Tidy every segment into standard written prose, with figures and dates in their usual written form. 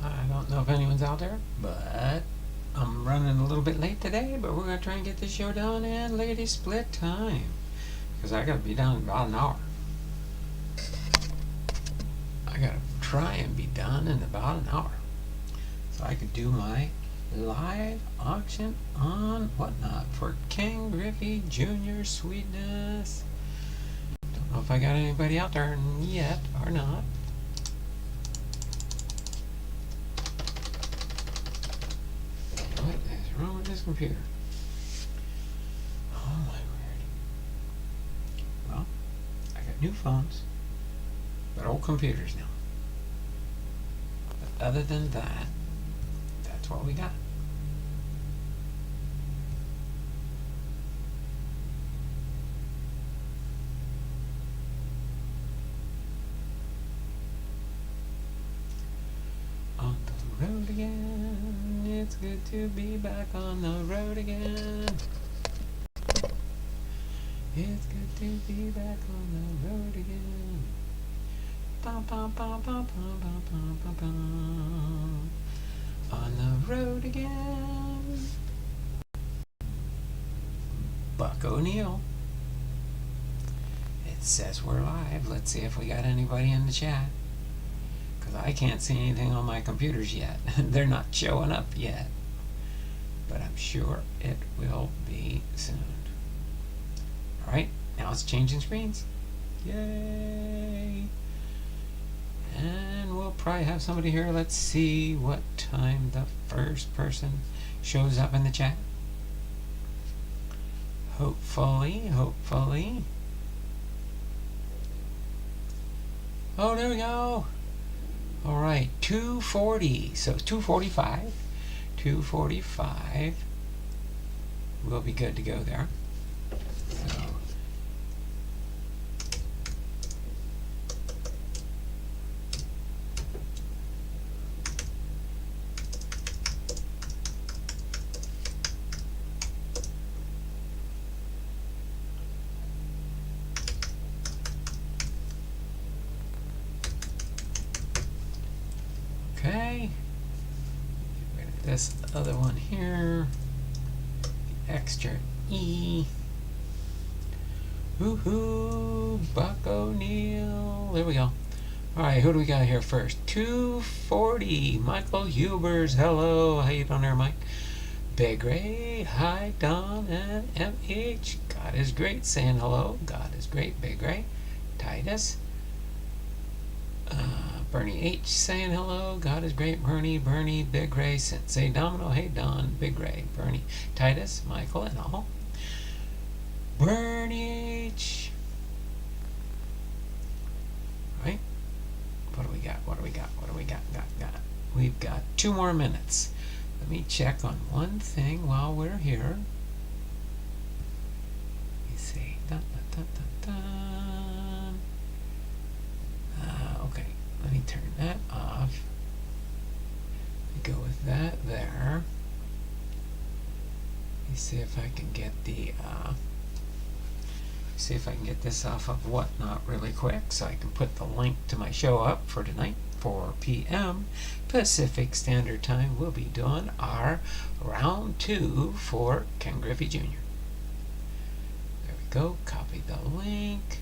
I don't know if anyone's out there, but I'm running a little bit late today, but we're going to try and get this show done in lady split time, because I got to be done in about an hour. I got to try and be done in about an hour, so I could do my live auction on WahtNot for Ken Griffey Jr. Sweetness. Don't know if I got anybody out there yet or not. What is wrong with this computer? Oh my word. Well, I got new phones, but old computers now. But other than that, that's what we got. On the road again, it's good to be back on the road again. It's good to be back on the road again. Bum, bum, bum, bum, bum, bum, bum, bum, bum. On the road again. Buck O'Neill. It says we're live. Let's see if we got anybody in the chat. Because I can't see anything on my computers yet. They're not showing up yet. But I'm sure it will be soon. Alright, now it's changing screens. Yay! And we'll probably have somebody here. Let's see what time the first person shows up in the chat. Hopefully. Oh, there we go. Alright, 2:40. So 2:45. 2:45. We'll be good to go there. So. Okay, get rid of this other one here, the extra E. Woohoo, Buck O'Neill. There we go. Alright, who do we got here first? 2:40, Michael Hubers. Hello, how you doing there, Mike? Big Ray, hi, Don and MH. God is great, saying hello. God is great, Big Ray. Titus. Bernie H saying hello. God is great. Bernie, Big Ray, Sensei Domino. Hey Don, Big Ray, Bernie, Titus, Michael, and all. Bernie H. Right? What do we got? Got. We've got 2 more minutes. Let me check on one thing while we're here. Let me see. Dun, dun, dun, dun, dun. Okay. Let me turn that off. Let me go with that there. Let me see if I can get the this off of WahtNot really quick, so I can put the link to my show up for tonight, 4 p.m. Pacific Standard Time. We'll be doing our round 2 for Ken Griffey Jr. There we go. Copy the link.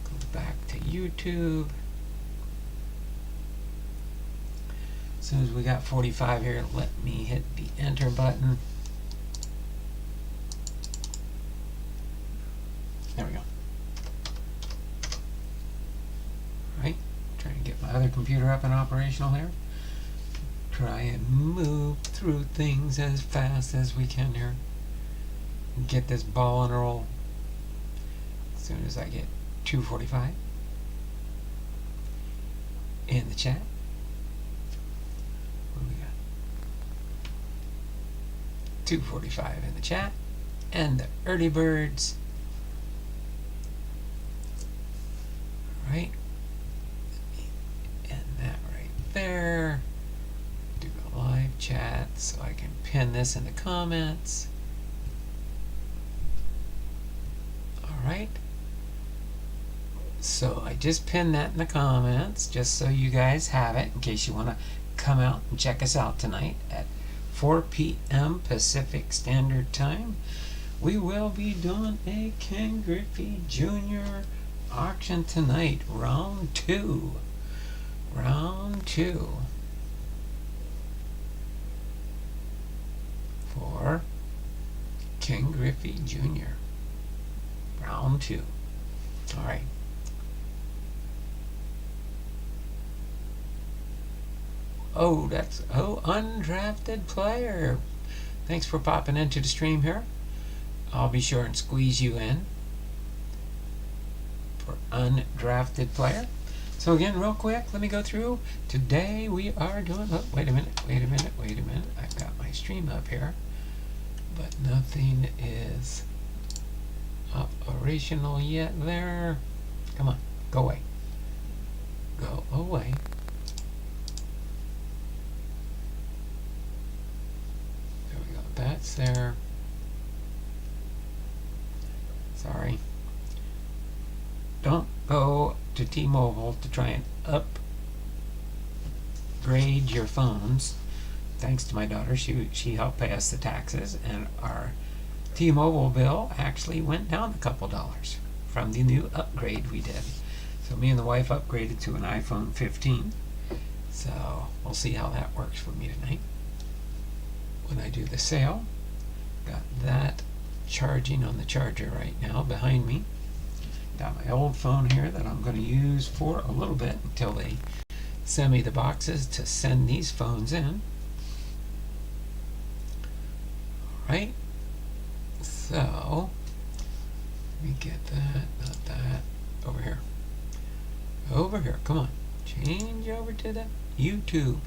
Go back to YouTube. As soon as we got 45 here, let me hit the enter button. There we go. Alright, trying to get my other computer up and operational here. Try and move through things as fast as we can here. get this ball on a roll as soon as I get 245 in the chat. What do we got? 245 in the chat. And the early birds. Right. And that right there. Do a live chat so I can pin this in the comments. Alright. So I just pinned that in the comments just so you guys have it in case you want to come out and check us out tonight at 4 p.m. Pacific Standard Time. We will be doing a Ken Griffey Jr. auction tonight, round 2. Round 2 for Ken Griffey Jr. Round 2. All right. Oh, that's undrafted player. Thanks for popping into the stream here. I'll be sure and squeeze you in for undrafted player. So again, real quick, let me go through. Today we are doing, oh, wait a minute. I've got my stream up here, but nothing is operational yet there. Come on, go away. Go away. There we go, that's there. Sorry. Don't go to T-Mobile to try and upgrade your phones. Thanks to my daughter, she helped pay us the taxes, and our T-Mobile bill actually went down a couple dollars from the new upgrade we did. So me and the wife upgraded to an iPhone 15. So we'll see how that works for me tonight when I do the sale. Got that charging on the charger right now behind me. Got my old phone here that I'm going to use for a little bit until they send me the boxes to send these phones in. Alright, so let me get that, not that, over here. Over here, come on. Change over to the YouTube.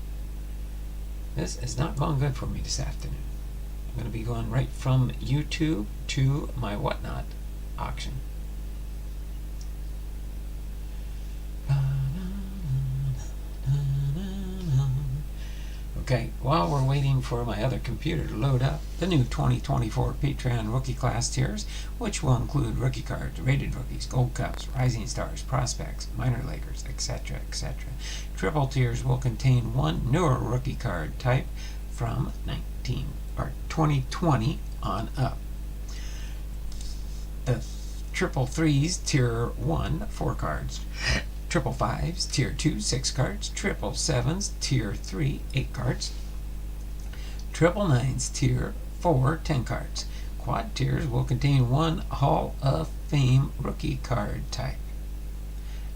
This is not going good for me this afternoon. I'm going to be going right from YouTube to my WahtNot auction. Okay, while we're waiting for my other computer to load up, the new 2024 Patreon rookie class tiers, which will include rookie cards, rated rookies, gold cups, rising stars, prospects, minor leaguers, etc., etc. Triple tiers will contain one newer rookie card type from 2020 on up. The triple threes tier 1, 4 cards. Triple fives, tier 2, 6 cards. Triple sevens, tier 3, 8 cards. Triple nines, tier 4, 10 cards. Quad tiers will contain one Hall of Fame rookie card type.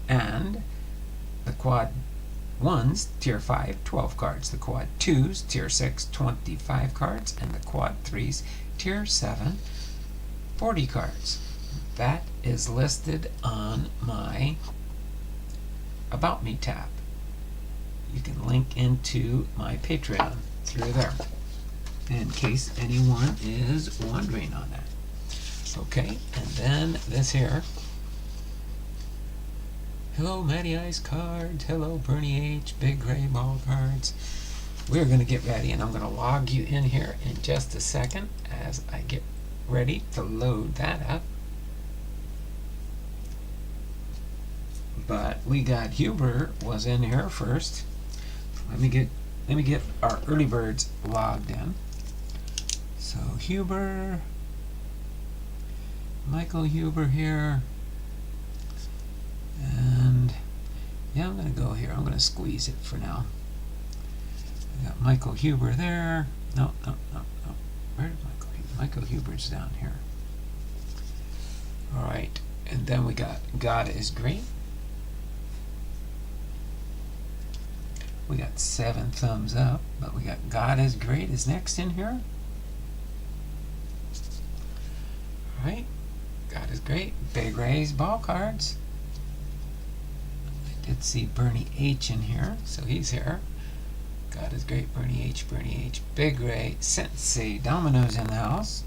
And the quad ones, tier 5, 12 cards. The quad twos, tier 6, 25 cards. And the quad threes, tier 7, 40 cards. That is listed on my About Me tab. You can link into my Patreon through there in case anyone is wondering on that. Okay, and then this here. Hello Matty Ice Cards, hello Bernie H, Big Gray Ball Cards. We're going to get ready, and I'm going to log you in here in just a second as I get ready to load that up. But we got Huber was in here first. Let me get our early birds logged in. So Huber, Michael Huber here, and yeah, I'm gonna go here. I'm gonna squeeze it for now. I got Michael Huber there. No. Where's Michael Huber? Michael Huber's down here. All right, and then we got God is Great. We got 7 thumbs up, but we got God is Great is next in here. Alright, God is great. Big Ray's ball cards. I did see Bernie H in here, so he's here. God is great. Bernie H, Bernie H. Big Ray, Sensei Domino's in the house.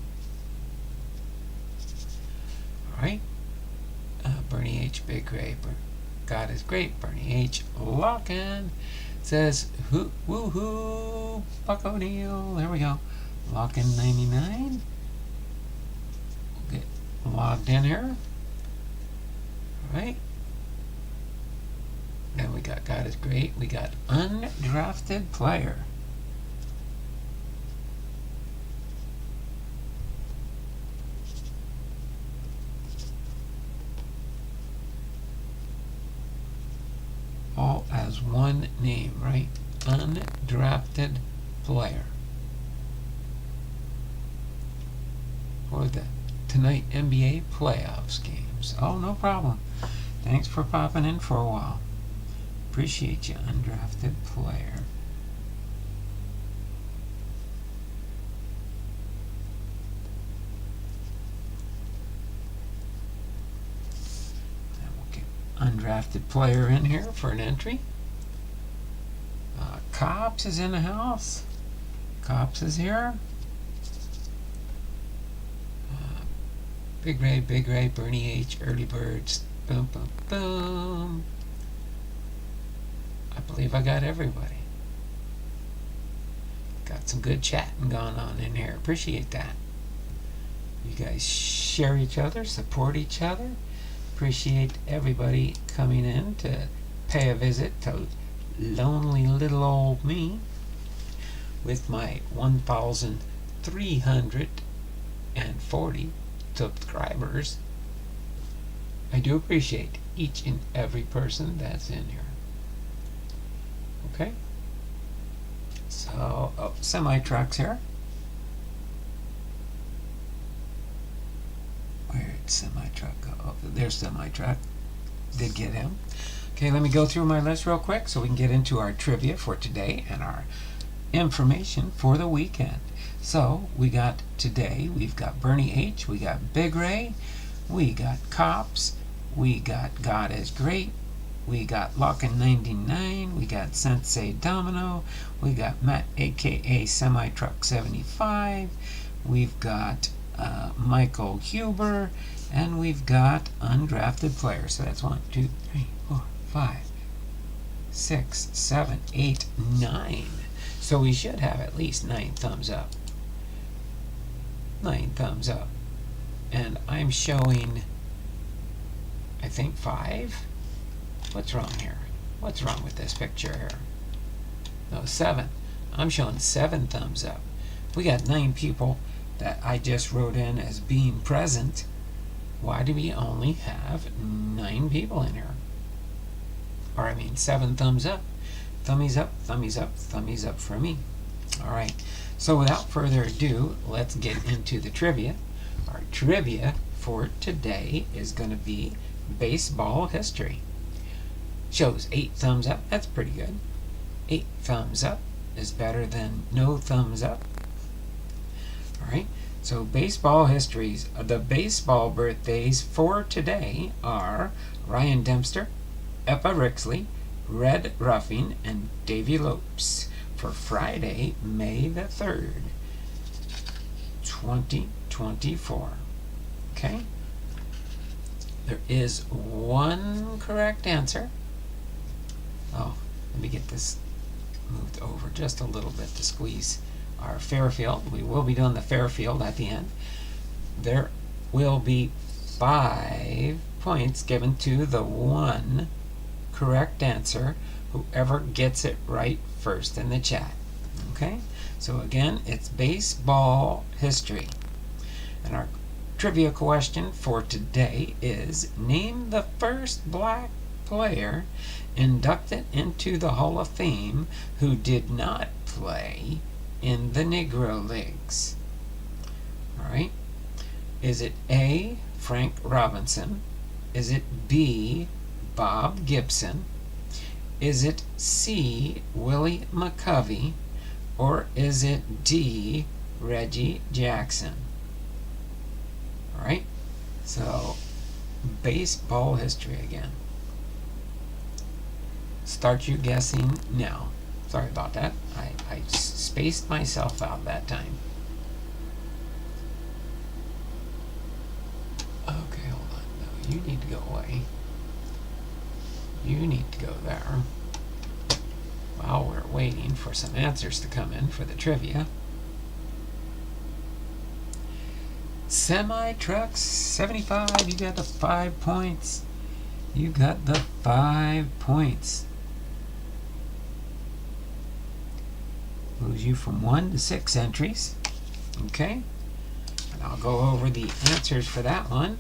Alright. Bernie H, Big Ray. God is great. Bernie H, Lockin. Says, woohoo, Buck O'Neill. There we go. Lockin 99. We'll get logged in here. Alright. Then we got God is great. We got undrafted player. All as one name, right? Undrafted player. For the tonight NBA playoffs games. Oh, no problem. Thanks for popping in for a while. Appreciate you, undrafted player. And we'll get undrafted player in here for an entry. Cops is in the house. Cops is here. Big Ray, Bernie H, Early Birds. Boom, boom, boom. I believe I got everybody. Got some good chatting going on in here. Appreciate that. You guys share each other, support each other. Appreciate everybody coming in to pay a visit to lonely little old me with my 1,340 subscribers. I do appreciate each and every person that's in here. Okay, so semi-trucks here. Where'd semi-truck go? Oh, there's semi-truck. Did get him. Okay, let me go through my list real quick so we can get into our trivia for today and our information for the weekend. So we got today, we've got Bernie H, we got Big Ray, we got Cops, we got God is Great, we got Lockin 99, we got Sensei Domino, we got Matt aka Semi Truck 75, we've got Michael Huber, and we've got undrafted players. So that's 1, 2, 3, 4, 5, 6, 7, 8, 9. So we should have at least 9 thumbs up. 9 thumbs up. And I'm showing, I think 5. What's wrong here? What's wrong with this picture here? No, 7. I'm showing 7 thumbs up. We got 9 people that I just wrote in as being present. Why do we only have 9 people in here? Or I mean 7 thumbs up. Thummies up, thummies up, thummies up for me. Alright, so without further ado, let's get into the trivia. Our trivia for today is going to be baseball history. Shows 8 thumbs up. That's pretty good. 8 thumbs up is better than no thumbs up. Alright, so baseball histories. The baseball birthdays for today are Ryan Dempster, Eppa Rixley, Red Ruffing, and Davy Lopes for Friday, May the 3rd, 2024. Okay? There is one correct answer. Oh, let me get this moved over just a little bit to squeeze our FairField. We will be doing the FairField at the end. There will be 5 points given to the one correct answer, whoever gets it right first in the chat. Okay, so again, it's baseball history, and our trivia question for today is: name the first black player inducted into the Hall of Fame who did not play in the Negro Leagues. Alright, is it A, Frank Robinson? Is it B, Bob Gibson? Is it C, Willie McCovey? Or is it D, Reggie Jackson? Alright, So, baseball history again. Start you guessing now. Sorry about that. I spaced myself out that time. Okay, hold on. No, you need to go away. You need to go there. While we're waiting for some answers to come in for the trivia. Semi-trucks, 75. You got the 5 points. You got the 5 points. Moves you from 1 to 6 entries. Okay. And I'll go over the answers for that one.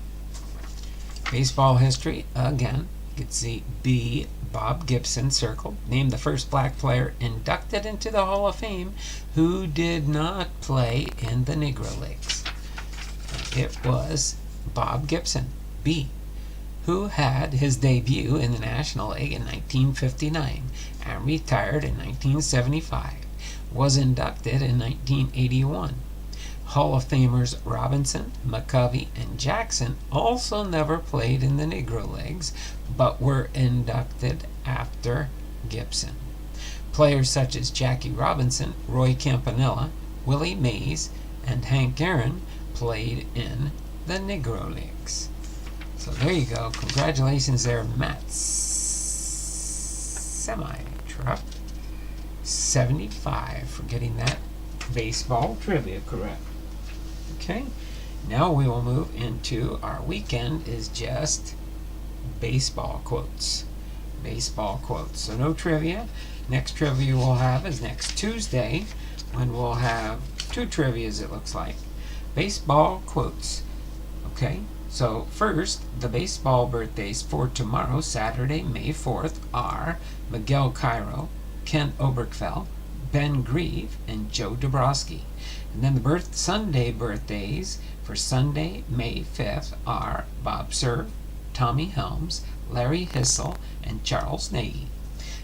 Baseball history, again. You can see B, Bob Gibson, circled. Named the first black player inducted into the Hall of Fame who did not play in the Negro Leagues. It was Bob Gibson. B, who had his debut in the National League in 1959 and retired in 1975. Was inducted in 1981. Hall of Famers Robinson, McCovey, and Jackson also never played in the Negro Leagues, but were inducted after Gibson. Players such as Jackie Robinson, Roy Campanella, Willie Mays, and Hank Aaron played in the Negro Leagues. So there you go. Congratulations there, Matt Semi-Truck 75 for getting that baseball trivia correct. Okay, now we will move into our weekend is just baseball quotes. Baseball quotes. So no trivia. Next trivia we'll have is next Tuesday when we'll have 2 trivias, it looks like. Baseball quotes. Okay, so first, the baseball birthdays for tomorrow, Saturday, May 4th, are Miguel Cairo, Ken Oberkfell, Ben Grieve, and Joe Dabrowski. And then the Sunday birthdays for Sunday, May 5th are Bob Cerv, Tommy Helms, Larry Hissel, and Charles Nagy.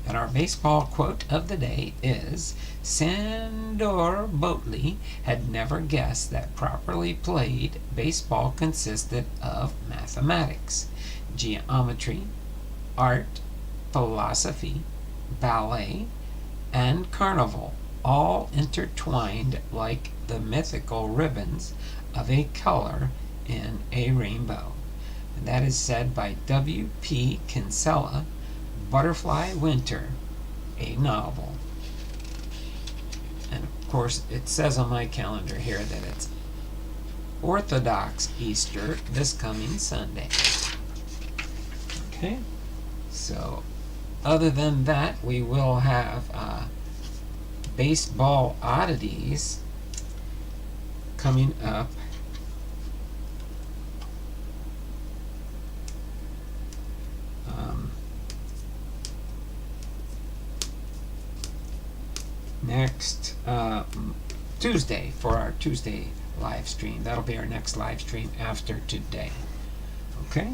And our baseball quote of the day is, Sandor Boatley had never guessed that properly played baseball consisted of mathematics, geometry, art, philosophy, ballet, and carnival, all intertwined like the mythical ribbons of a color in a rainbow. And that is said by W.P. Kinsella, Butterfly Winter, a novel. And of course, it says on my calendar here that it's Orthodox Easter this coming Sunday. Okay, so other than that, we will have baseball oddities coming up. Next Tuesday for our Tuesday live stream. That'll be our next live stream after today. Okay?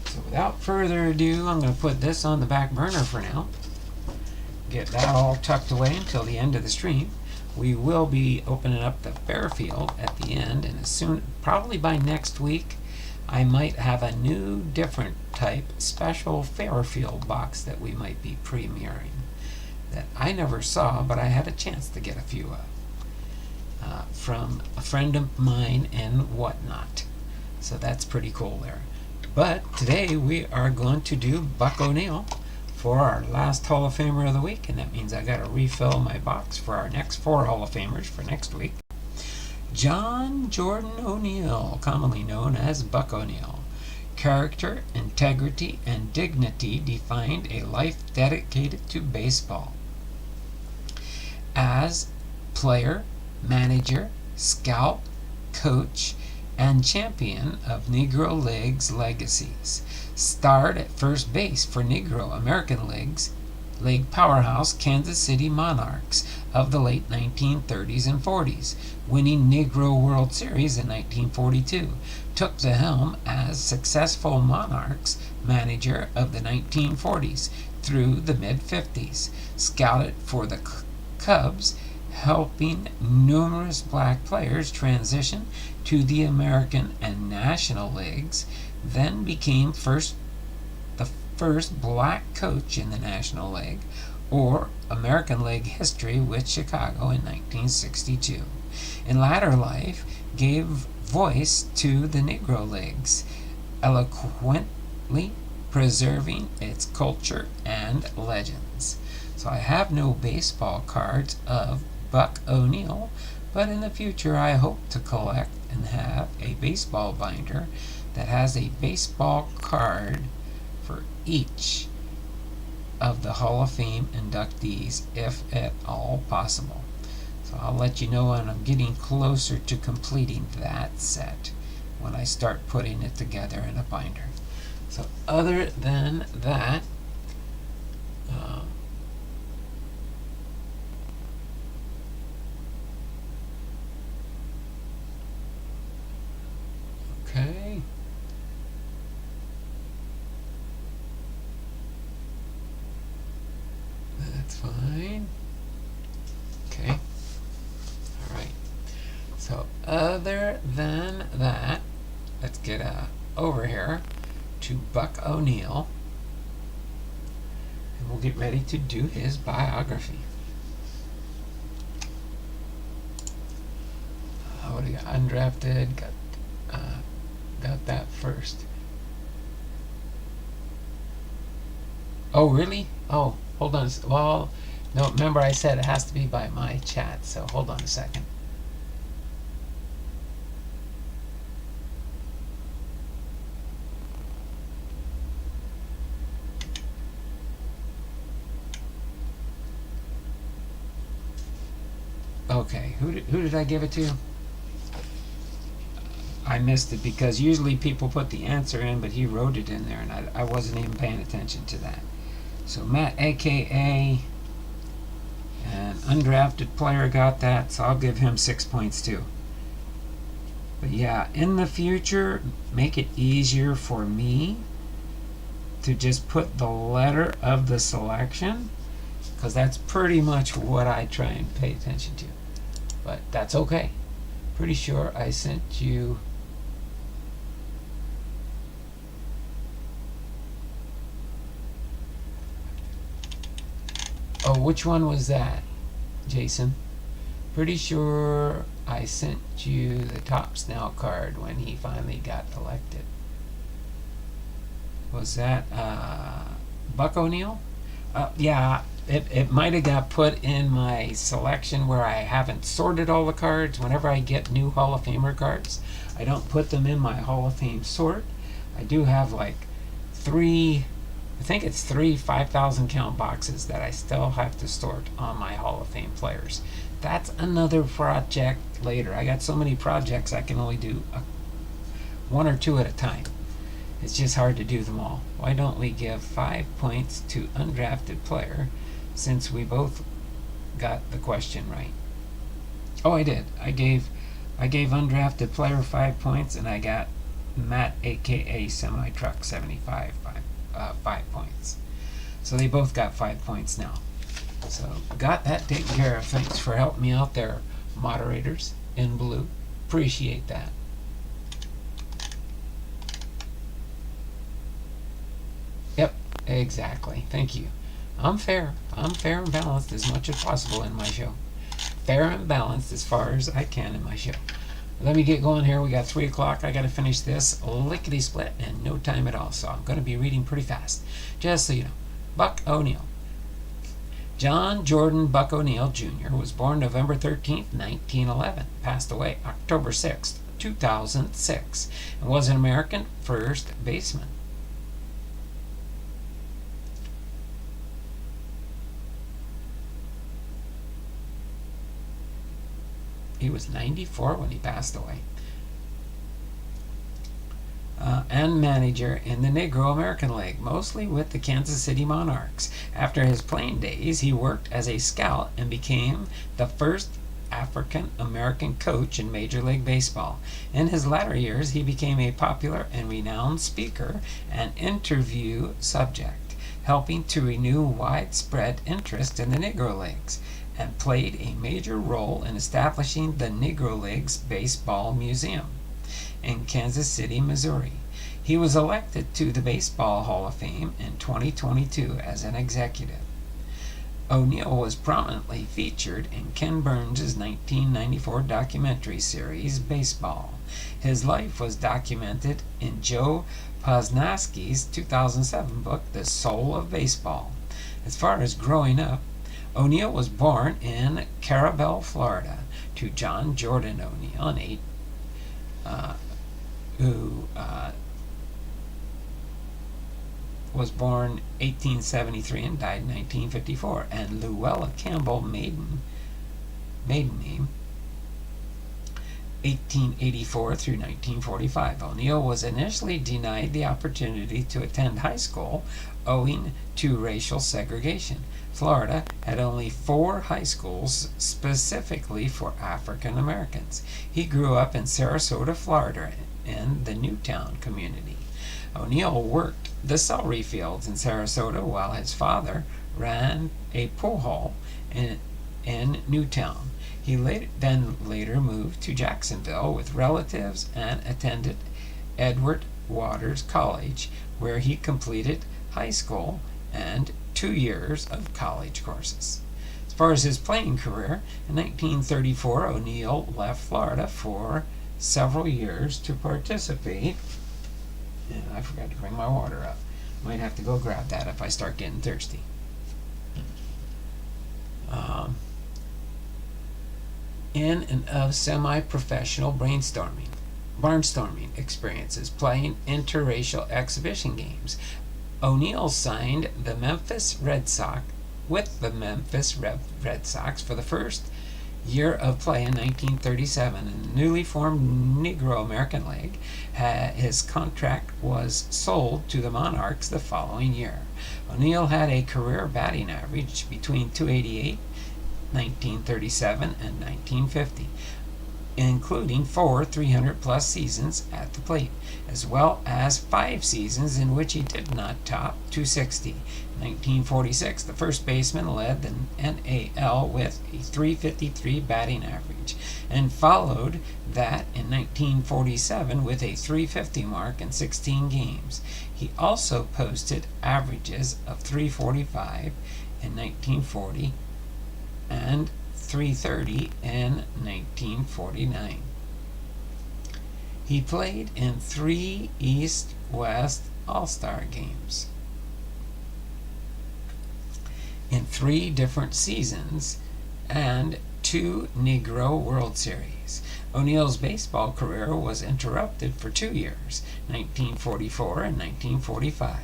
So without further ado, I'm going to put this on the back burner for now. Get that all tucked away until the end of the stream. We will be opening up the FairField at the end, and as soon, probably by next week, I might have a new, different type special FairField box that we might be premiering that I never saw, but I had a chance to get a few of from a friend of mine in WahtNot. So that's pretty cool there. But today we are going to do Buck O'Neil for our last Hall of Famer of the week, and that means I got to refill my box for our next 4 Hall of Famers for next week. John Jordan O'Neil, commonly known as Buck O'Neil. Character, integrity, and dignity defined a life dedicated to baseball. As player, manager, scout, coach, and champion of Negro Leagues legacies. Starred at first base for Negro American League powerhouse Kansas City Monarchs of the late 1930s and 40s, winning Negro World Series in 1942. Took the helm as successful Monarchs manager of the 1940s through the mid-50s. Scouted for the Cubs, helping numerous black players transition to the American and National Leagues, then became the first black coach in the National League or American League history with Chicago in 1962. In latter life, gave voice to the Negro Leagues, eloquently preserving its culture and legends. So I have no baseball cards of Buck O'Neil, but in the future I hope to collect and have a baseball binder that has a baseball card for each of the Hall of Fame inductees, if at all possible. So I'll let you know when I'm getting closer to completing that set, when I start putting it together in a binder. So other than that, okay. That's fine. Okay. All right. So other than that, let's get over here to Buck O'Neil, and we'll get ready to do his biography. What do you got? Undrafted. Got that first. Oh, really? Oh, hold on. Well, no, remember I said it has to be by my chat, so hold on a second. Okay, who did I give it to? I missed it because usually people put the answer in, but he wrote it in there, and I wasn't even paying attention to that. So Matt, aka an undrafted player, got that, so I'll give him 6 points too. But yeah, in the future, make it easier for me to just put the letter of the selection, because that's pretty much what I try and pay attention to. But that's okay. Pretty sure I sent you. Oh, which one was that, Jason? Pretty sure I sent you the Top Snell card when he finally got elected. Was that Buck O'Neil? Yeah, it might have got put in my selection where I haven't sorted all the cards. Whenever I get new Hall of Famer cards, I don't put them in my Hall of Fame sort. I do have like three 5,000 count boxes that I still have to sort on my Hall of Fame players. That's another project later. I got so many projects I can only do one or two at a time. It's just hard to do them all. Why don't we give 5 points to undrafted player, since we both got the question right? Oh, I did. I gave undrafted player 5 points, and I got Matt, aka Semi Truck 75, 5 points. So they both got 5 points now. So got that taken care of. Thanks for helping me out there, moderators in blue. Appreciate that. Yep, exactly. Thank you. I'm fair and balanced as much as possible in my show. Fair and balanced as far as I can in my show. Let me get going here. We got 3 o'clock. I got to finish this lickety split in no time at all. So I'm going to be reading pretty fast. Just so you know, Buck O'Neil. John Jordan Buck O'Neil Jr. was born November 13th, 1911. Passed away October 6th, 2006. And was an American first baseman. He was 94 when he passed away. And manager in the Negro American League, mostly with the Kansas City Monarchs. After his playing days, he worked as a scout and became the first African American coach in Major League Baseball. In his latter years, he became a popular and renowned speaker and interview subject, helping to renew widespread interest in the Negro Leagues and played a major role in establishing the Negro Leagues Baseball Museum in Kansas City, Missouri. He was elected to the Baseball Hall of Fame in 2022 as an executive. O'Neill was prominently featured in Ken Burns' 1994 documentary series, Baseball. His life was documented in Joe Posnanski's 2007 book, The Soul of Baseball. As far as growing up, O'Neill was born in Carabel, Florida, to John Jordan O'Neill, who was born 1873 and died in 1954, and Luella Campbell, maiden name, 1884 through 1945. O'Neill was initially denied the opportunity to attend high school owing to racial segregation. Florida had only 4 high schools specifically for African Americans. He grew up in Sarasota, Florida, in the Newtown community. O'Neill worked the celery fields in Sarasota while his father ran a pool hall in Newtown. He later moved to Jacksonville with relatives and attended Edward Waters College, where he completed high school and 2 years of college courses. As far as his playing career, in 1934 O'Neill left Florida for several years to participate. And I forgot to bring my water up. Might have to go grab that if I start getting thirsty. In and of semi-professional barnstorming experiences, playing interracial exhibition games. O'Neill signed with the Memphis Red Sox for the first year of play in 1937 in the newly formed Negro American League. His contract was sold to the Monarchs the following year. O'Neill had a career batting average between .288 1937 and 1950, including 4 300-plus seasons at the plate, as well as 5 seasons in which he did not top .260. In 1946, the first baseman led the NAL with a .353 batting average, and followed that in 1947 with a .350 mark in 16 games. He also posted averages of .345 in 1940 and .330 in 1949. He played in 3 East-West All-Star games in 3 different seasons and 2 Negro World Series. O'Neill's baseball career was interrupted for 2 years, 1944 and 1945,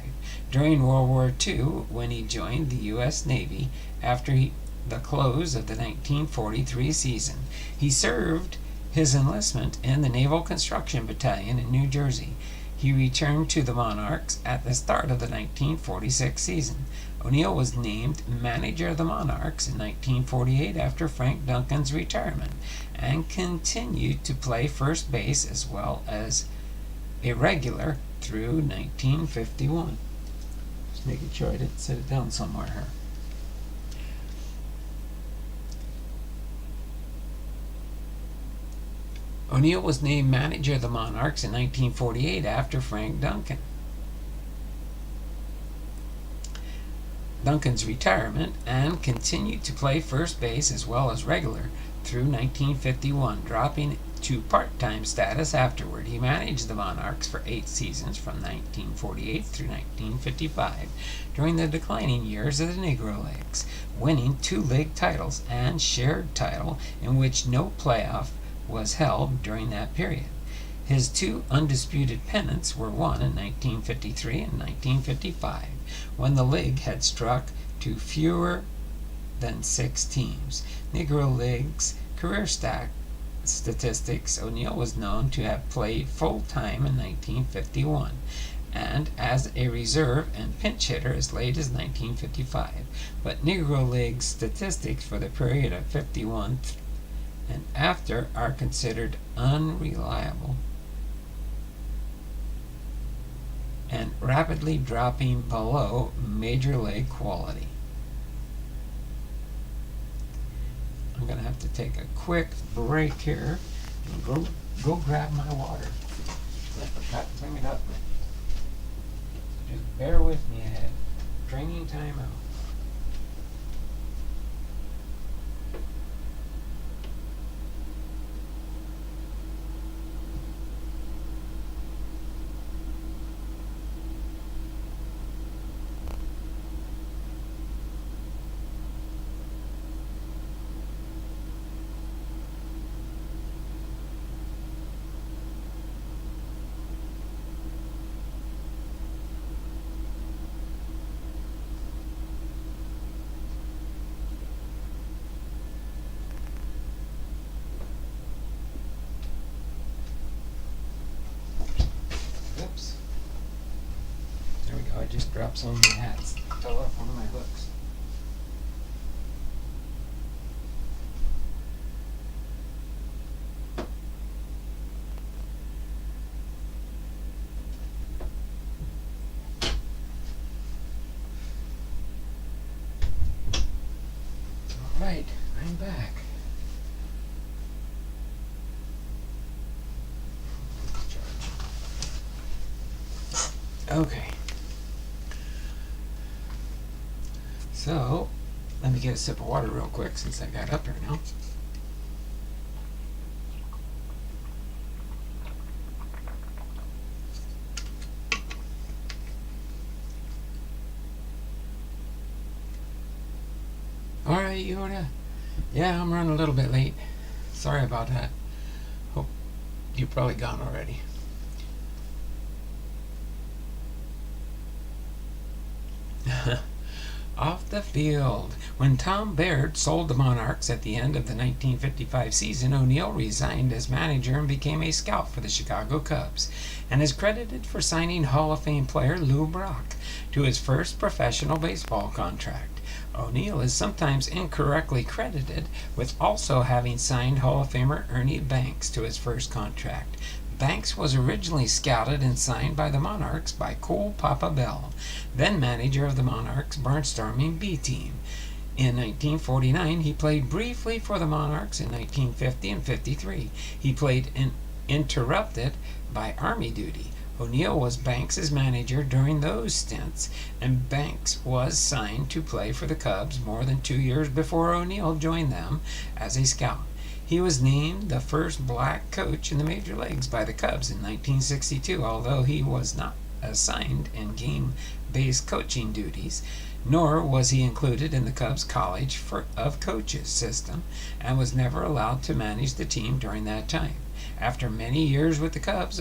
during World War II, when he joined the U.S. Navy after the close of the 1943 season. He served his enlistment in the Naval Construction Battalion in New Jersey. He returned to the Monarchs at the start of the 1946 season. O'Neill was named manager of the Monarchs in 1948 after Frank Duncan's retirement, and continued to play first base as well as a regular through 1951. Just making sure I didn't set it down somewhere here. O'Neill was named manager of the Monarchs in 1948 after Frank Duncan's retirement, and continued to play first base as well as regular through 1951, dropping to part-time status afterward. He managed the Monarchs for 8 seasons from 1948 through 1955 during the declining years of the Negro Leagues, winning 2 league titles and shared title in which no playoff was held during that period. His 2 undisputed pennants were won in 1953 and 1955, when the league had struck to fewer than 6 teams. Negro League's career statistics: O'Neill was known to have played full-time in 1951, and as a reserve and pinch hitter as late as 1955, but Negro League statistics for the period of 51 and after are considered unreliable and rapidly dropping below major league quality. I'm going to have to take a quick break here and go grab my water. I forgot to bring it up. Just bear with me. I had training time out. Oops. There we go. I just dropped some of my hats. Fell off one of my hooks. Alright, I'm back. Okay. So, let me get a sip of water real quick since I got up here now. Alright, Yoda. Yeah, I'm running a little bit late. Sorry about that. Hope you've probably gone already. Off the field. When Tom Baird sold the Monarchs at the end of the 1955 season, O'Neill resigned as manager and became a scout for the Chicago Cubs, and is credited for signing Hall of Fame player Lou Brock to his first professional baseball contract. O'Neill is sometimes incorrectly credited with also having signed Hall of Famer Ernie Banks to his first contract. Banks was originally scouted and signed by the Monarchs by Cool Papa Bell, then manager of the Monarchs' barnstorming B team. In 1949, he played briefly for the Monarchs in 1950 and 53. He played interrupted by Army duty. O'Neill was Banks' manager during those stints, and Banks was signed to play for the Cubs more than 2 years before O'Neill joined them as a scout. He was named the first black coach in the major leagues by the Cubs in 1962, although he was not assigned in game-based coaching duties, nor was he included in the Cubs College of Coaches system, and was never allowed to manage the team during that time. After many years with the Cubs,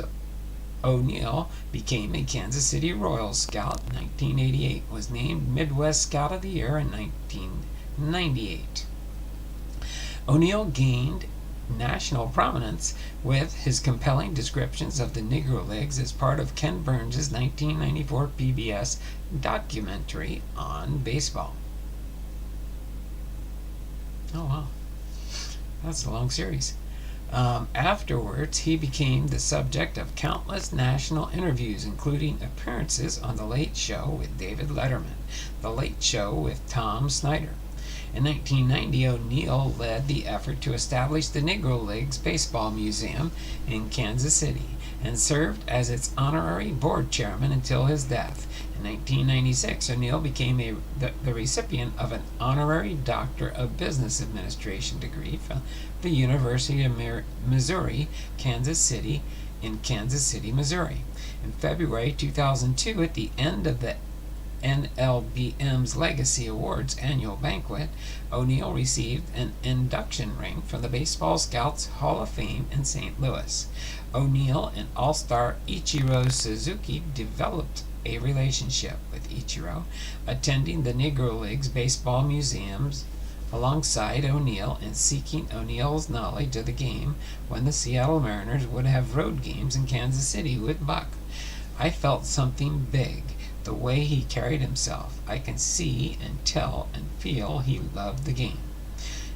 O'Neill became a Kansas City Royals scout in 1988, was named Midwest Scout of the Year in 1998. O'Neill gained national prominence with his compelling descriptions of the Negro Leagues as part of Ken Burns' 1994 PBS documentary on baseball. Oh wow, that's a long series. Afterwards, he became the subject of countless national interviews, including appearances on The Late Show with David Letterman, The Late Show with Tom Snyder. In 1990, O'Neill led the effort to establish the Negro Leagues Baseball Museum in Kansas City and served as its honorary board chairman until his death. In 1996, O'Neill became the recipient of an honorary Doctor of Business Administration degree from the University of Missouri, Kansas City, in Kansas City, Missouri. In February 2002, at the end of the NLBM's Legacy Awards annual banquet, O'Neill received an induction ring from the Baseball Scouts Hall of Fame in St. Louis. O'Neill and All-Star Ichiro Suzuki developed a relationship with Ichiro, attending the Negro Leagues Baseball Museums alongside O'Neill and seeking O'Neill's knowledge of the game when the Seattle Mariners would have road games in Kansas City with Buck. I felt something big. The way he carried himself, I can see and tell and feel he loved the game.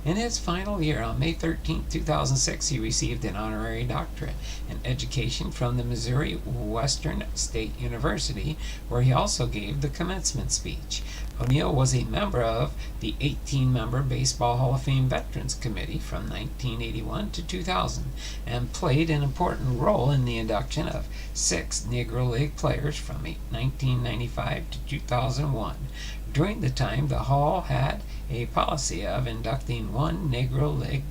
In his final year, on May 13, 2006, he received an honorary doctorate in education from the Missouri Western State University, where he also gave the commencement speech. O'Neill was a member of the 18-member Baseball Hall of Fame Veterans Committee from 1981 to 2000 and played an important role in the induction of 6 Negro League players from 1995 to 2001. During the time, the Hall had a policy of inducting 1 Negro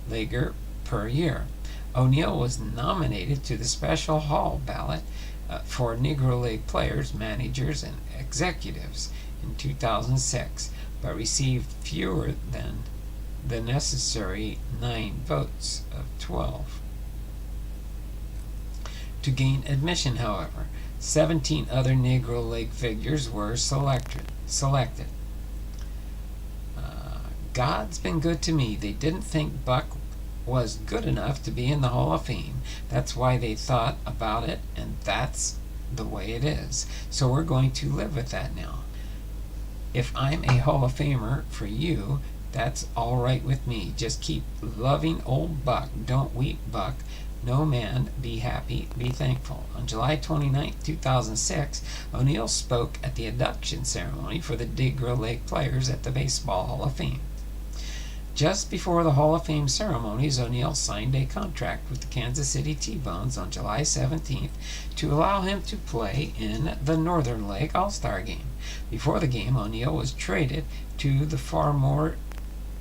Leaguer per year. O'Neill was nominated to the special Hall ballot for Negro League players, managers, and executives in 2006, but received fewer than the necessary 9 votes of 12. To gain admission, however, 17 other Negro League figures were selected. God's been good to me. They didn't think Buck was good enough to be in the Hall of Fame. That's why they thought about it, and that's the way it is. So we're going to live with that now. If I'm a Hall of Famer for you, that's all right with me. Just keep loving old Buck. Don't weep, Buck. No man, be happy, be thankful. On July 29, 2006, O'Neill spoke at the induction ceremony for the Negro League players at the Baseball Hall of Fame. Just before the Hall of Fame ceremonies, O'Neill signed a contract with the Kansas City T-Bones on July 17th to allow him to play in the Northern League All-Star Game. Before the game, O'Neill was traded to the Farmore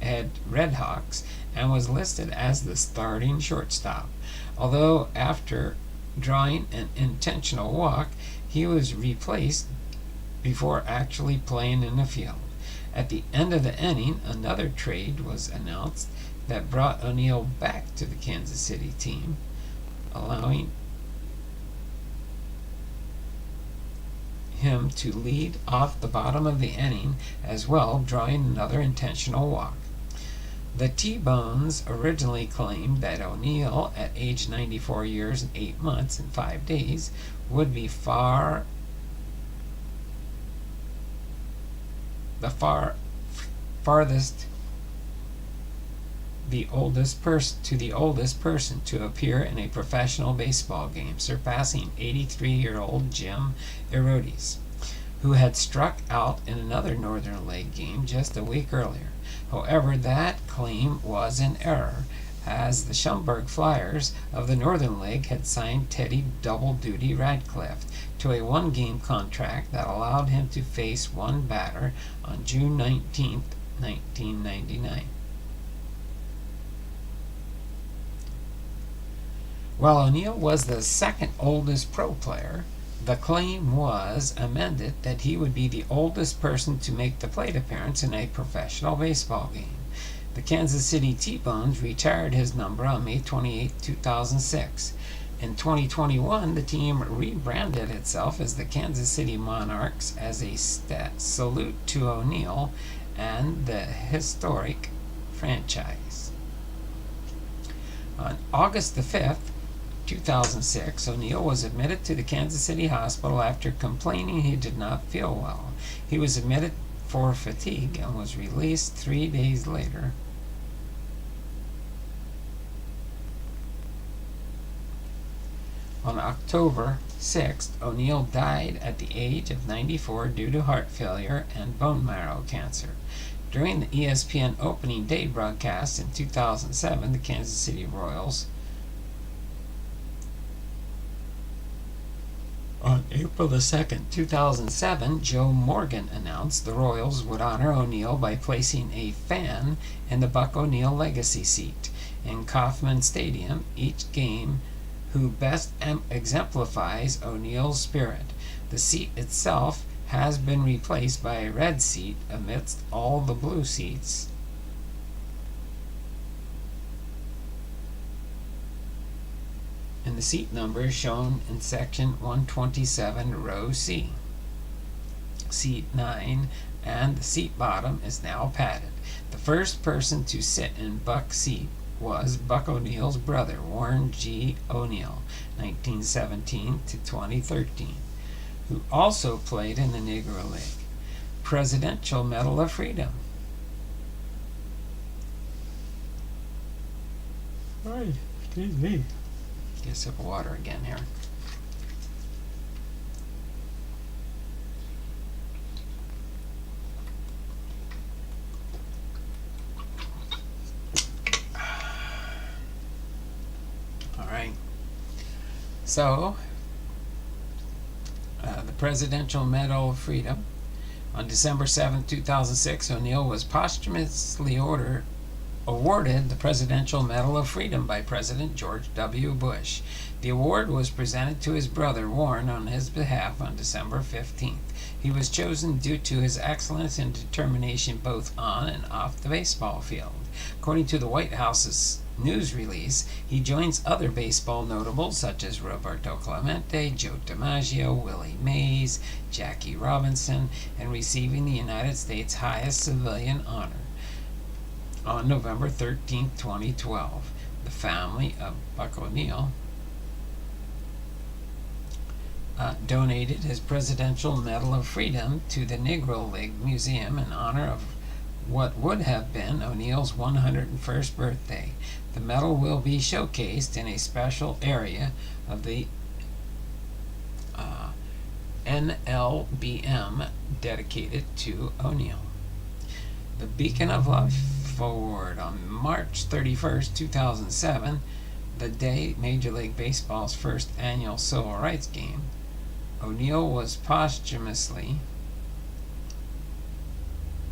Redhawks and was listed as the starting shortstop. Although after drawing an intentional walk, he was replaced before actually playing in the field. At the end of the inning, another trade was announced that brought O'Neill back to the Kansas City team, allowing him to lead off the bottom of the inning as well, drawing another intentional walk. The T-Bones originally claimed that O'Neill, at age 94 years and 8 months and 5 days, would be the oldest person to appear in a professional baseball game, surpassing 83-year-old Jim Erodes, who had struck out in another Northern League game just a week earlier. However, that claim was in error, as the Schaumburg Flyers of the Northern League had signed Teddy Double Duty Radcliffe to a 1-game contract that allowed him to face one batter on June 19, 1999. While O'Neill was the second oldest pro player, the claim was amended that he would be the oldest person to make the plate appearance in a professional baseball game. The Kansas City T-Bones retired his number on May 28, 2006. In 2021, the team rebranded itself as the Kansas City Monarchs as a salute to O'Neill and the historic franchise. On August the 5th, 2006, O'Neill was admitted to the Kansas City Hospital after complaining he did not feel well. He was admitted for fatigue and was released 3 days later. On October 6th, O'Neill died at the age of 94 due to heart failure and bone marrow cancer. During the ESPN opening day broadcast in 2007, the Kansas City Royals, on April the 2nd, 2007, Joe Morgan announced the Royals would honor O'Neill by placing a fan in the Buck O'Neill Legacy seat in Kauffman Stadium each game, who best exemplifies O'Neill's spirit. The seat itself has been replaced by a red seat amidst all the blue seats. And the seat number is shown in section 127, row C. Seat 9 and the seat bottom is now padded. The first person to sit in Buck's seat was Buck O'Neill's brother, Warren G. O'Neill, 1917 to 2013, who also played in the Negro League. Presidential Medal of Freedom. Hi, excuse me. Get a sip of water again here. All right. So, the Presidential Medal of Freedom. On December 7, 2006, O'Neill was posthumously awarded the Presidential Medal of Freedom by President George W. Bush. The award was presented to his brother Warren on his behalf on December 15th. He was chosen due to his excellence and determination both on and off the baseball field. According to the White House's news release, he joins other baseball notables such as Roberto Clemente, Joe DiMaggio, Willie Mays, Jackie Robinson, in receiving the United States' highest civilian honor. On November 13, 2012, the family of Buck O'Neill donated his Presidential Medal of Freedom to the Negro League Museum in honor of what would have been O'Neill's 101st birthday. The medal will be showcased in a special area of the NLBM dedicated to O'Neill. The Beacon of Life Award. On March 31st, 2007, the day Major League Baseball's first annual civil rights game, O'Neill was posthumously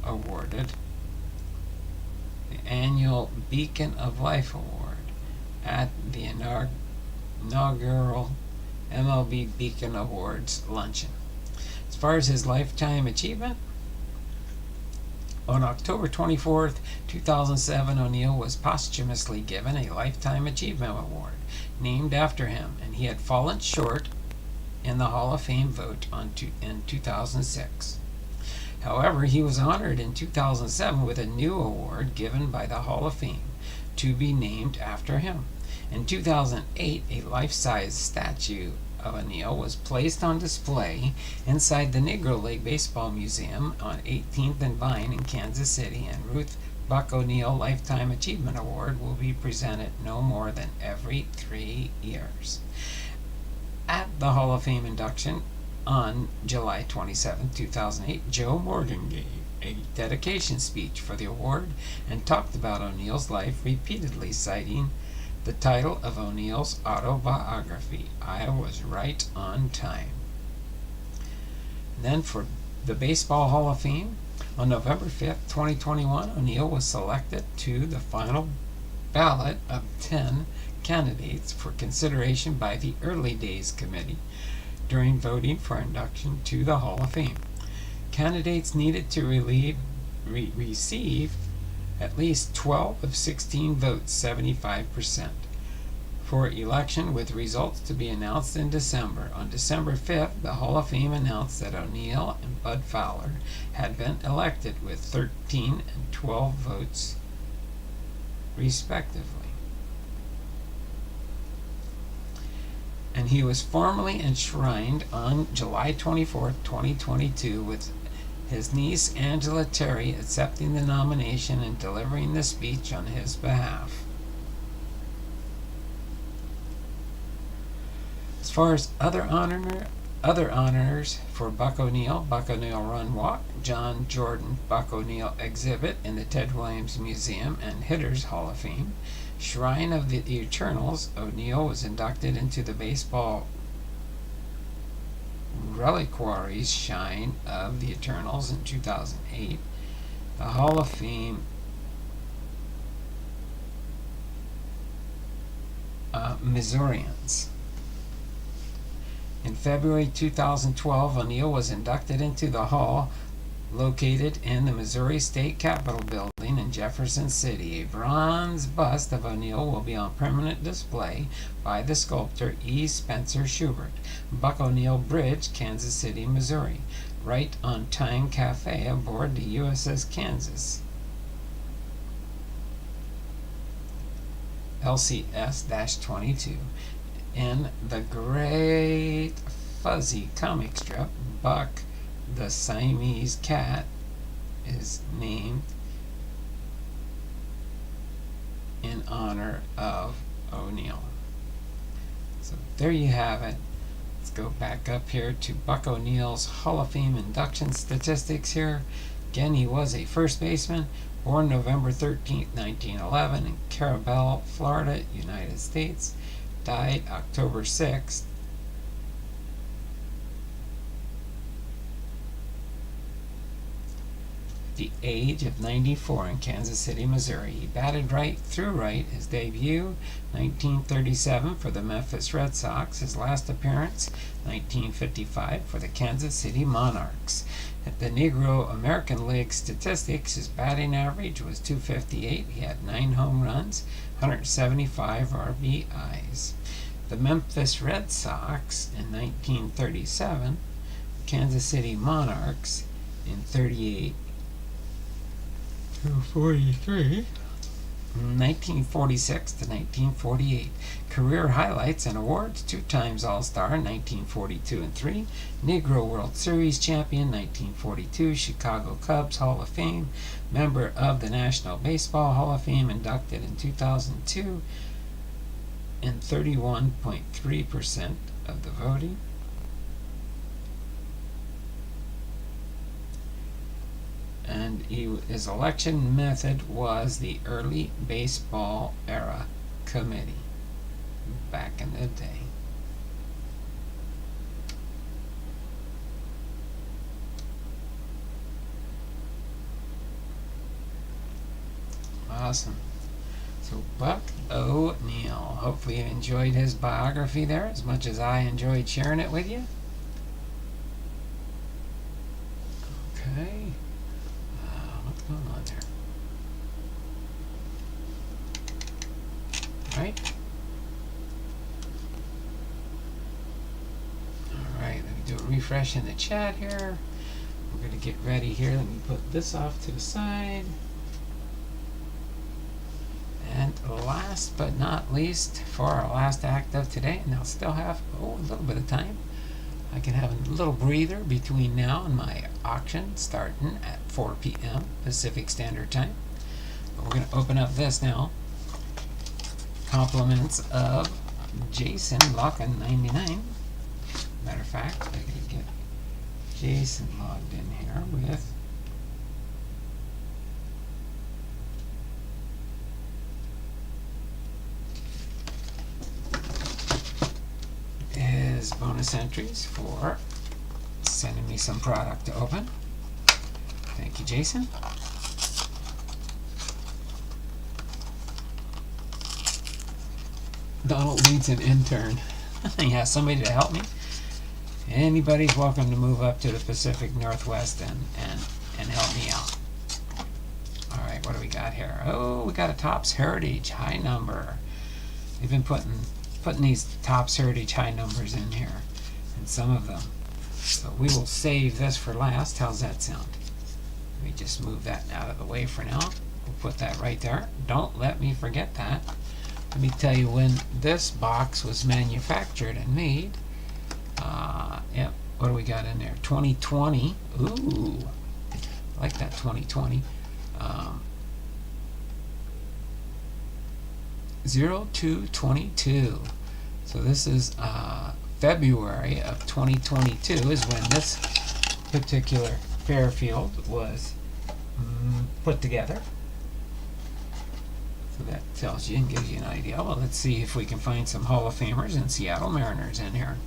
awarded the annual Beacon of Life Award at the inaugural MLB Beacon Awards luncheon. As far as his lifetime achievement, on October 24th, 2007, O'Neill was posthumously given a Lifetime Achievement Award named after him, and he had fallen short in the Hall of Fame vote in 2006. However, he was honored in 2007 with a new award given by the Hall of Fame to be named after him. In 2008, a life-size statue of O'Neill was placed on display inside the Negro League Baseball Museum on 18th and Vine in Kansas City, and Ruth Buck O'Neill Lifetime Achievement Award will be presented no more than every 3 years. At the Hall of Fame induction on July 27, 2008, Joe Morgan gave a dedication speech for the award and talked about O'Neill's life, repeatedly citing the title of O'Neill's autobiography, I Was Right on Time. And then for the Baseball Hall of Fame, on November 5th, 2021, O'Neill was selected to the final ballot of 10 candidates for consideration by the Early Days Committee during voting for induction to the Hall of Fame. Candidates needed to receive at least 12 of 16 votes, 75%, for election, with results to be announced in December. On December 5th, the Hall of Fame announced that O'Neill and Bud Fowler had been elected with 13 and 12 votes, respectively. And he was formally enshrined on July 24th, 2022, with his niece Angela Terry accepting the nomination and delivering the speech on his behalf. As far as other honors for Buck O'Neill Run Walk, John Jordan Buck O'Neill exhibit in the Ted Williams Museum and Hitters Hall of Fame, Shrine of the Eternals, O'Neill was inducted into the Baseball Reliquaries Shrine of the Eternals in 2008. The Hall of Fame Missourians. In February 2012, O'Neill was inducted into the Hall located in the Missouri State Capitol Building in Jefferson City. A bronze bust of O'Neill will be on permanent display by the sculptor E. Spencer Schubert, Buck O'Neill Bridge, Kansas City, Missouri, right on Time Cafe aboard the USS Kansas. LCS-22. In the Great Fuzzy comic strip, Buck the Siamese cat is named in honor of O'Neill. So there you have it. Let's go back up here to Buck O'Neill's Hall of Fame induction statistics here. Again, he was a first baseman, born November 13th, 1911 in Carabel, Florida, United States. Died October 6th. The age of 94 in Kansas City, Missouri. He batted right through right. His debut, 1937 for the Memphis Red Sox. His last appearance, 1955 for the Kansas City Monarchs. At the Negro American League statistics, his batting average was .258. He had 9 home runs, 175 RBIs. The Memphis Red Sox in 1937, Kansas City Monarchs in 38 43, 1946 to 1948. Career highlights and awards: 2 times All-Star, 1942 and 3. Negro World Series champion, 1942. Chicago Cubs Hall of Fame. Member of the National Baseball Hall of Fame, inducted in 2002, and 31.3% of the voting. And his election method was the early baseball era committee back in the day. Awesome. So Buck O'Neill. Hopefully you enjoyed his biography there as much as I enjoyed sharing it with you. Okay. What's going on there? Right? Alright, let me do a refresh in the chat here. We're going to get ready here. Let me put this off to the side. And last but not least, for our last act of today, and I'll still have a little bit of time. I can have a little breather between now and my auction starting at 4 p.m. Pacific Standard Time. But we're going to open up this now. Compliments of Jason Locken 99. Matter of fact, I can get Jason logged in here with his bonus entries for sending me some product to open. Thank you, Jason. Donald needs an intern. He has somebody to help me. Anybody's welcome to move up to the Pacific Northwest and help me out. Alright, what do we got here? Oh, we got a Topps Heritage high number. We've been putting these Topps Heritage high numbers in here, and some of them. So we will save this for last. How's that sound? Let me just move that out of the way for now. We'll put that right there. Don't let me forget that. Let me tell you when this box was manufactured and made. Yep, what do we got in there? 2020. Ooh, I like that 2020. 02/22. So this is February of 2022 is when this particular Fairfield was put together. So that tells you and gives you an idea. Well, let's see if we can find some Hall of Famers and Seattle Mariners in here.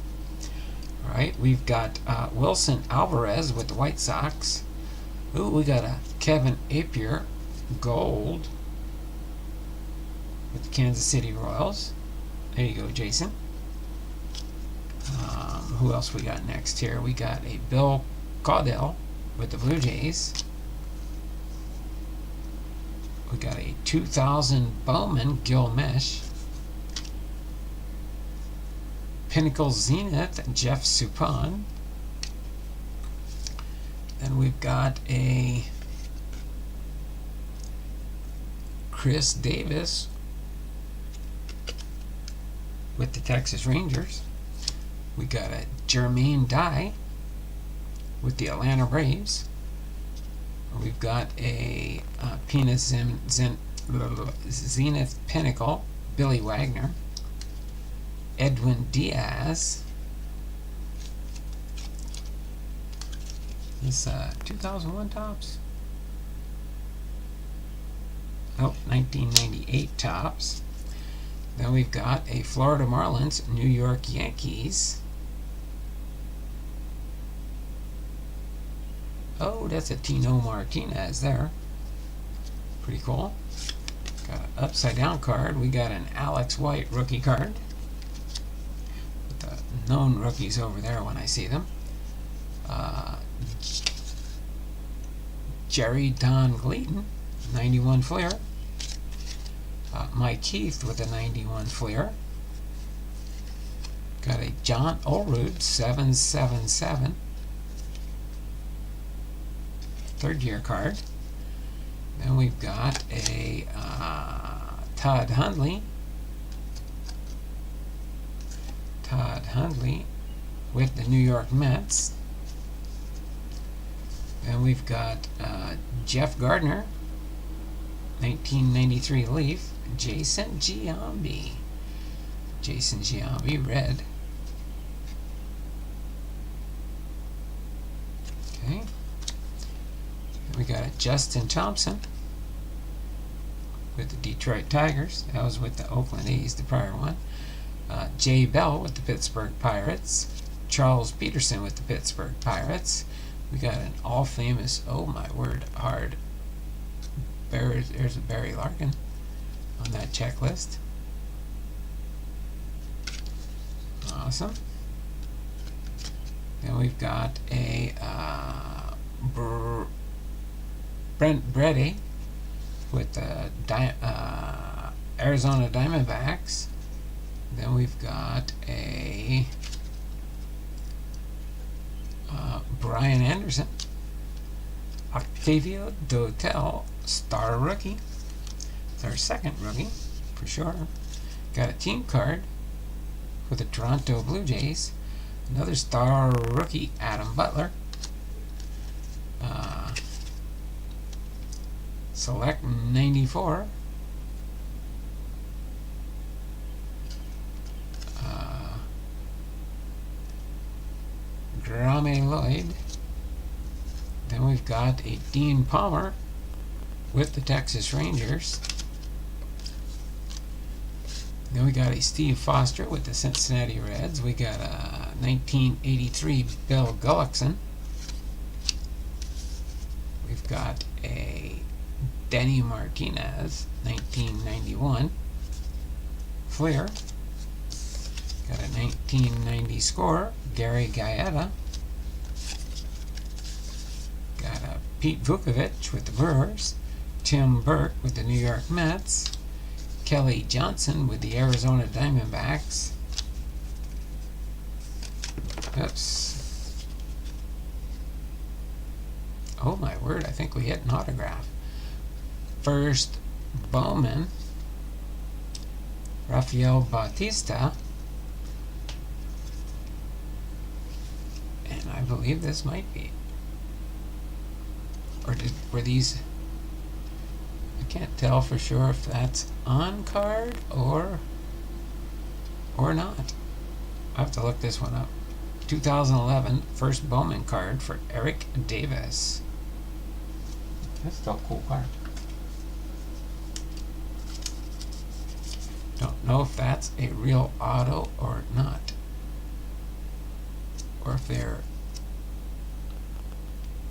All right, we've got Wilson Alvarez with the White Sox. Ooh, we got a Kevin Appier gold with the Kansas City Royals. There you go, Jason. Who else we got next here? We got a Bill Caudell with the Blue Jays. We got a 2000 Bowman Gilmesh. Pinnacle Zenith Jeff Suppan. Then we've got a Chris Davis with the Texas Rangers. We got a Jermaine Dye with the Atlanta Braves. We've got a Pina Zenith Pinnacle, Billy Wagner. Edwin Diaz. This 2001 tops. Oh, 1998 tops. Then we've got a Florida Marlins, New York Yankees. Oh, that's a Tino Martinez there. Pretty cool. Got an upside down card. We got an Alex White rookie card. With the known rookies over there when I see them. Jerry Don Gleaton, 91 Fleer. Mike Heath with a 91 Fleer. Got a John Olerud, 777. Third year card. Then we've got a Todd Hundley. Todd Hundley with the New York Mets. Then we've got Jeff Gardner, 1993 Leaf. Jason Giambi. Jason Giambi, red. Okay. We got a Justin Thompson with the Detroit Tigers. That was with the Oakland A's, the prior one. Jay Bell with the Pittsburgh Pirates. Charles Peterson with the Pittsburgh Pirates. We got an all-famous, oh my word, hard. There's a Barry Larkin on that checklist. Awesome. Then we've got a Brent Brady with the Arizona Diamondbacks. Then we've got a Brian Anderson, Octavio Dotel, star rookie. It's our second rookie, for sure. Got a team card with the Toronto Blue Jays. Another star rookie, Adam Butler. Select 94. Grame Lloyd. Then we've got a Dean Palmer with the Texas Rangers. Then we got a Steve Foster with the Cincinnati Reds. We got a 1983 Bill Gullickson. We've got a Denny Martinez, 1991 Fleer. Got a 1990 score, Gary Gaeta. Got a Pete Vukovich with the Brewers. Tim Burke with the New York Mets. Kelly Johnson with the Arizona Diamondbacks. Oops. Oh my word, I think we hit an autograph. First Bowman, Rafael Bautista. And I believe this might be. Or were these... I can't tell for sure if that's on card or not. I have to look this one up. 2011 first Bowman card for Eric Davis. That's still a cool card. Don't know if that's a real auto or not. Or if they're...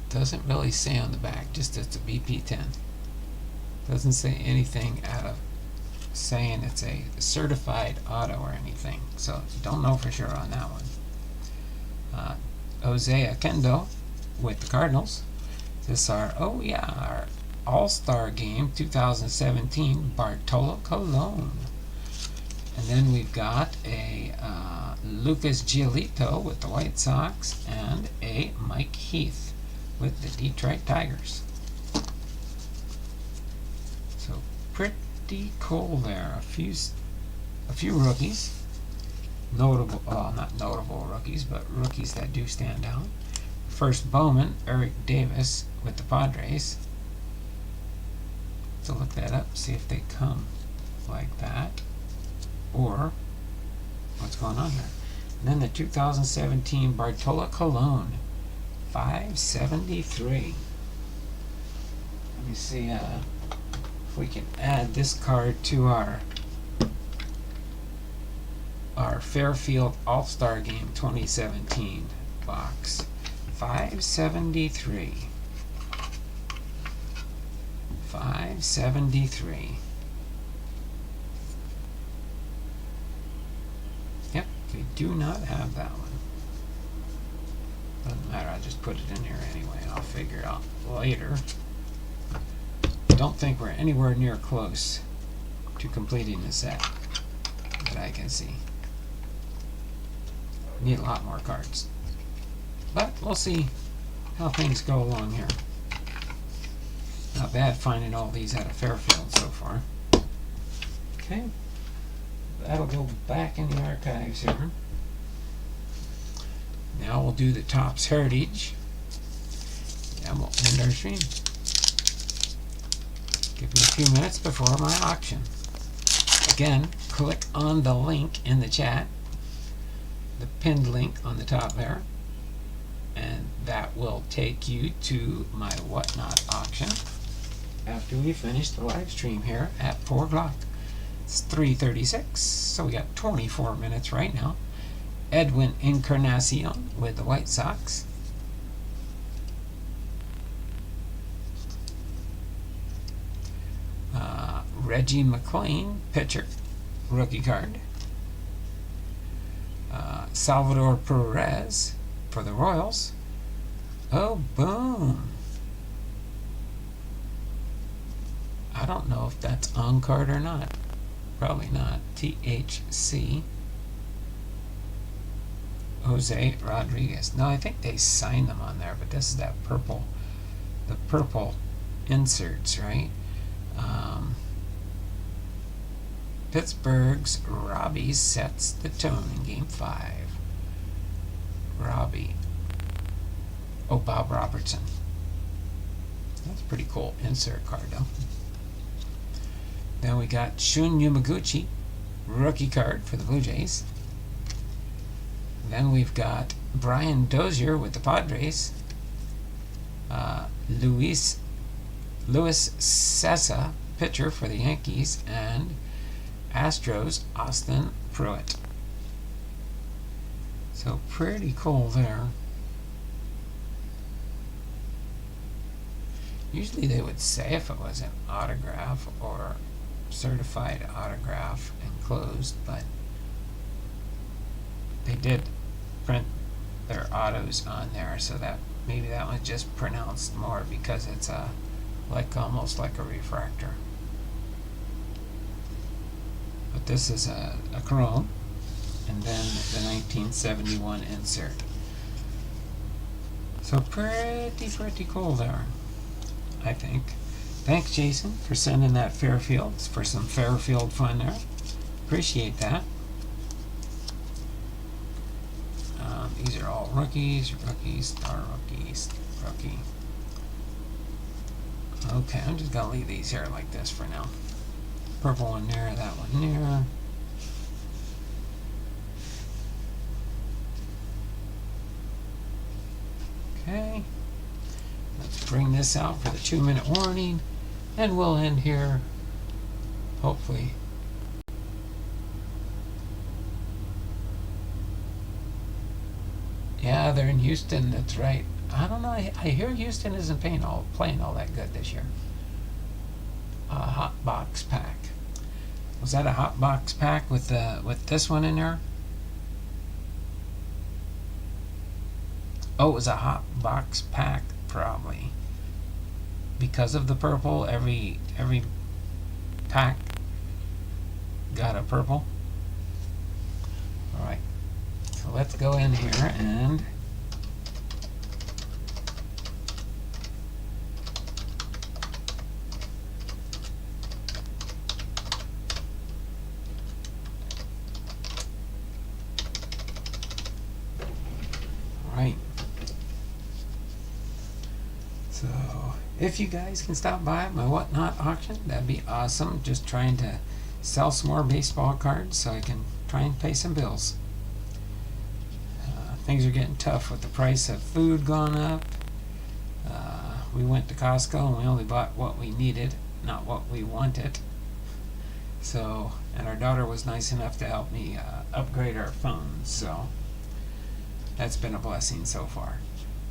Doesn't really say on the back, just it's a BP10. Doesn't say anything out of saying it's a certified auto or anything. So don't know for sure on that one. Jose Kendo with the Cardinals. This is our All-Star Game 2017 Bartolo Colon. And then we've got a Lucas Giolito with the White Sox and a Mike Heath with the Detroit Tigers. So pretty cool there. A few rookies. Notable, well, not notable rookies, but rookies that do stand out. First Bowman, Eric Davis with the Padres. to look that up, see if they come like that, or what's going on there. And then the 2017 Bartola Cologne, 573. Let me see if we can add this card to our Fairfield All-Star Game 2017 box. 573. 573. Yep, we do not have that one. Doesn't matter, I'll just put it in here anyway. I'll figure it out later. Don't think we're anywhere near close to completing the set that I can see. Need a lot more cards. But we'll see how things go along here. Not bad finding all these out of Fairfield so far. Okay. That'll go back in the archives here. Now we'll do the Topps Heritage. And we'll end our stream. Give me a few minutes before my auction. Again, click on the link in the chat. The pinned link on the top there. And that will take you to my WahtNot auction after we finish the live stream here at 4 o'clock. It's 3:36, so we got 24 minutes right now. Edwin Encarnacion with the White Sox. Reggie McClain, pitcher, rookie card. Salvador Perez for the Royals. Oh, boom. I don't know if that's on card or not. Probably not. THC. Jose Rodriguez. No, I think they signed them on there, but this is that purple, the purple inserts, right? Pittsburgh's Robbie sets the tone in Game 5. Robbie. Oh, Bob Robertson. That's a pretty cool insert card, though. Then we got Shun Yamaguchi, rookie card for the Blue Jays. Then we've got Brian Dozier with the Padres. Luis Sessa, pitcher for the Yankees. And Astros, Austin Pruitt. So pretty cool there. Usually they would say if it was an autograph or certified autograph enclosed, but they did print their autos on there, so that maybe that one's just pronounced more because it's almost like a refractor. But this is a chrome, and then the 1971 insert. So pretty cool there, I think. Thanks, Jason, for sending that Fairfield, for some Fairfield fun there. Appreciate that. These are all rookies, star rookies, rookie. Okay, I'm just going to leave these here like this for now. Purple one there, that one there. Okay. Let's bring this out for the 2-minute warning, and we'll end here, hopefully. Yeah, they're in Houston, that's right. I don't know, I hear Houston isn't playing all that good this year. Hot box pack. Was that a hot box pack with this one in there? Oh, it was a hot box pack, probably. Because of the purple, every pack got a purple. Alright. So let's go in here and so if you guys can stop by my WahtNot auction, that'd be awesome. Just trying to sell some more baseball cards so I can try and pay some bills. Things are getting tough with the price of food going up. We went to Costco and we only bought what we needed, not what we wanted. So, and our daughter was nice enough to help me upgrade our phones, so that's been a blessing so far.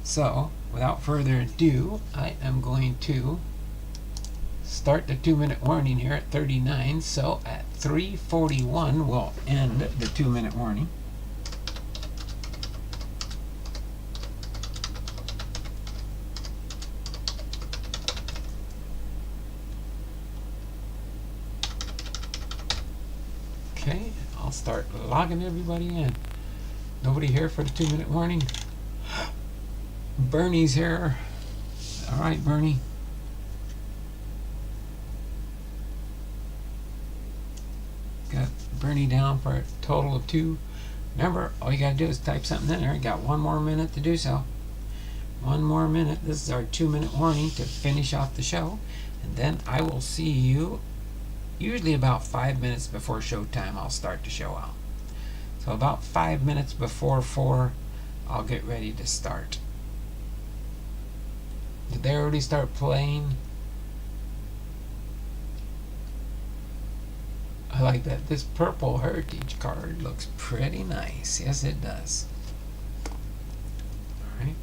So, without further ado, I am going to start the 2-minute warning here at 39. So at 3:41 we'll end the 2-minute warning. Okay, I'll start logging everybody in. Nobody here for the 2-minute warning? Bernie's here. All right, Bernie. Got Bernie down for a total of 2. Remember, all you gotta do is type something in there. You got 1 more minute to do so. 1 more minute. This is our 2-minute warning to finish off the show. And then I will see you usually about 5 minutes before showtime. I'll start the show out. So about 5 minutes before 4, I'll get ready to start. Did they already start playing? I like that. This purple heritage card looks pretty nice. Yes, it does. All right.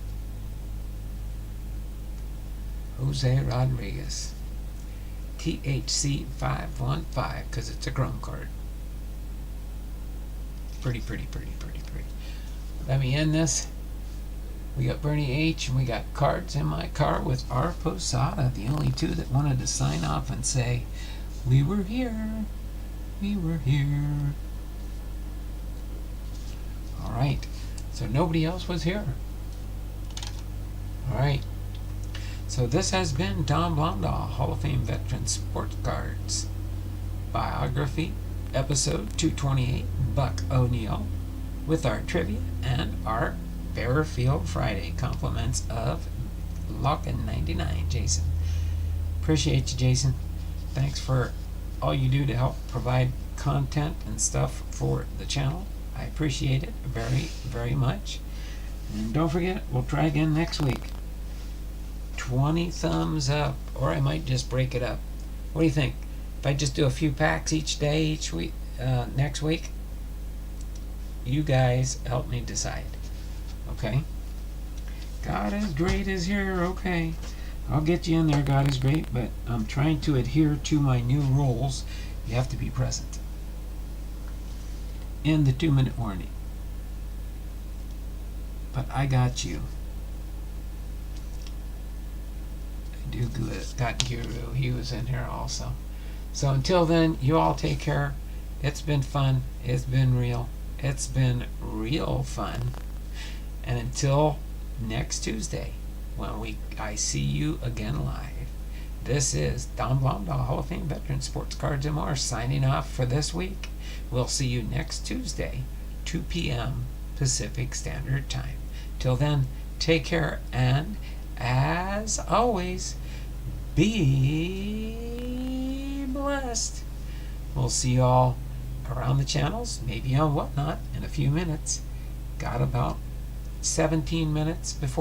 Jose Rodriguez. THC 515, because it's a Chrome card. Pretty. Let me end this. We got Bernie H, and we got Cards in My Car with R. Posada, the only 2 that wanted to sign off and say, "We were here. We were here." All right. So nobody else was here. All right. So this has been Tom Blondahl, Hall of Fame Veteran Sports Cards Biography, episode 228, Buck O'Neill, with our trivia and our FairField Friday compliments of Lockin99, Jason. Appreciate you, Jason. Thanks for all you do to help provide content and stuff for the channel. I appreciate it very much. And don't forget, we'll try again next week. 20 thumbs up, or I might just break it up. What do you think? If I just do a few packs each day, each week, next week? You guys help me decide. Okay? God is Great is here. Okay. I'll get you in there, God is Great, but I'm trying to adhere to my new rules. You have to be present in the 2-minute warning. But I got you. I do good. Got Guru. He was in here also. So until then, you all take care. It's been fun. It's been real. It's been real fun. And until next Tuesday, when I see you again live, this is Tom Blondahl, Hall of Fame Veteran Sports Cards and More, signing off for this week. We'll see you next Tuesday, 2 p.m. Pacific Standard Time. Till then, take care, and as always, be blessed. We'll see you all around the channels, maybe on WahtNot in a few minutes. Got about 17 minutes before